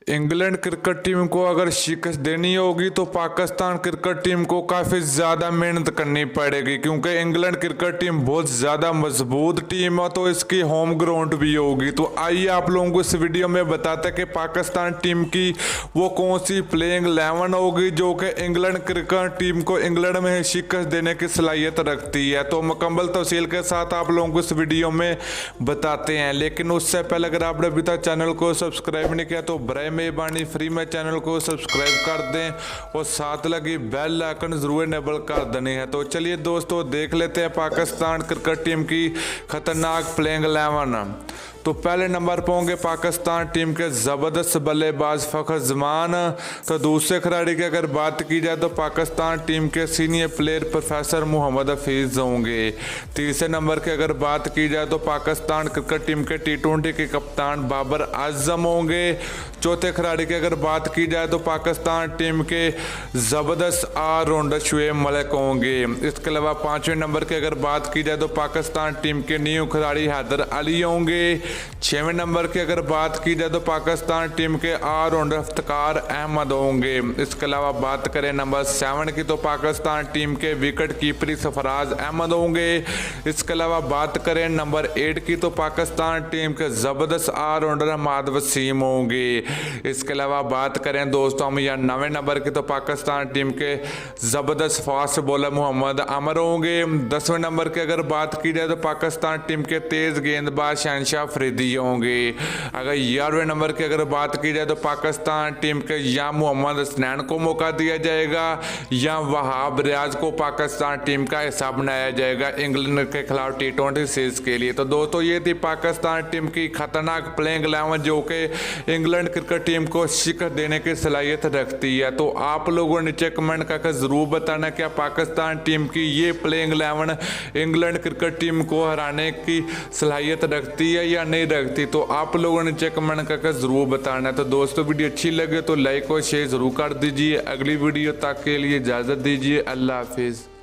England cricket team को अगर शिकस्त देनी होगी तो पाकिस्तान क्रिकेट टीम को काफ़ी ज़्यादा मेहनत करनी पड़ेगी, क्योंकि इंग्लैंड क्रिकेट टीम बहुत ज़्यादा मजबूत टीम है, तो इसकी होम ग्राउंड भी होगी। तो आइए आप लोगों को इस वीडियो में बताते हैं कि पाकिस्तान टीम की वो कौन सी प्लेइंग 11 होगी जो कि इंग्लैंड क्रिकेट टीम को इंग्लैंड में शिकस्त देने की सलाहियत रखती है। तो मुकम्मल तफसील के साथ आप लोगों को इस वीडियो में बताते हैं, लेकिन उससे पहले अगर आपने अभी तक चैनल को सब्सक्राइब नहीं किया तो बराए मेहरबानी फ्री में चैनल को सब्सक्राइब कर दें और साथ लगी बेल आइकन जरूर इनेबल कर देनी है। तो चलिए दोस्तों देख लेते हैं पाकिस्तान क्रिकेट टीम की खतरनाक प्लेइंग 11। तो पहले नंबर पर होंगे पाकिस्तान टीम के ज़बरदस्त बल्लेबाज फ़खर जमान। तो दूसरे खिलाड़ी की अगर बात की जाए तो पाकिस्तान टीम के senior player professor Mohammad Hafeez होंगे। तीसरे नंबर की अगर बात की जाए तो पाकिस्तान क्रिकेट टीम के T20 के कप्तान बाबर आजम होंगे। चौथे खिलाड़ी की अगर बात की जाए तो पाकिस्तान टीम के ज़बरदस्त ऑलराउंडर शुएब मलिक होंगे। इसके अलावा पाँचवें नंबर की अगर बात की जाए तो पाकिस्तान टीम के न्यू खिलाड़ी हैदर अली होंगे। छवें नंबर की अगर बात की जाए तो पाकिस्तान टीम के ऑलराउंडर इफ्तिकार अहमद होंगे। इसके अलावा बात करें नंबर 7 की तो पाकिस्तान टीम के विकेट कीपर सरफराज अहमद होंगे। इसके अलावा बात करें नंबर 8 की तो पाकिस्तान टीम के ज़बरदस्त ऑलराउंडर हमाद वसीम होंगे। इसके अलावा बात करें दोस्तों हम या 9वें नंबर की तो पाकिस्तान टीम के ज़बरदस्त फास्ट बॉलर मोहम्मद आमिर होंगे। 10वें नंबर की अगर बात की जाए तो पाकिस्तान टीम के तेज़ गेंदबाज शहनशाह अफरीदी होंगे। अगर 11वें नंबर की अगर बात की जाए तो पाकिस्तान टीम के या मोहम्मद हसनैन को मौका दिया जाएगा या वहाब रियाज को पाकिस्तान टीम का हिस्सा बनाया जाएगा इंग्लैंड के खिलाफ T20 सीरीज के लिए। तो दोस्तों ये थी पाकिस्तान टीम की खतरनाक प्लेइंग 11 जो कि इंग्लैंड क्रिकेट टीम को शिकस्त देने की सलाहियत रखती है। तो आप लोगों ने नीचे कमेंट करके ज़रूर बताना क्या पाकिस्तान टीम की ये प्लेइंग 11 इंग्लैंड क्रिकेट टीम को हराने की सलाहियत रखती है या नहीं रखती। तो आप लोगों ने नीचे कमेंट करके ज़रूर बताना है। तो दोस्तों वीडियो अच्छी लगे तो लाइक और शेयर ज़रूर कर दीजिए। अगली वीडियो तक के लिए इजाज़त दीजिए। अल्लाह हाफिज़।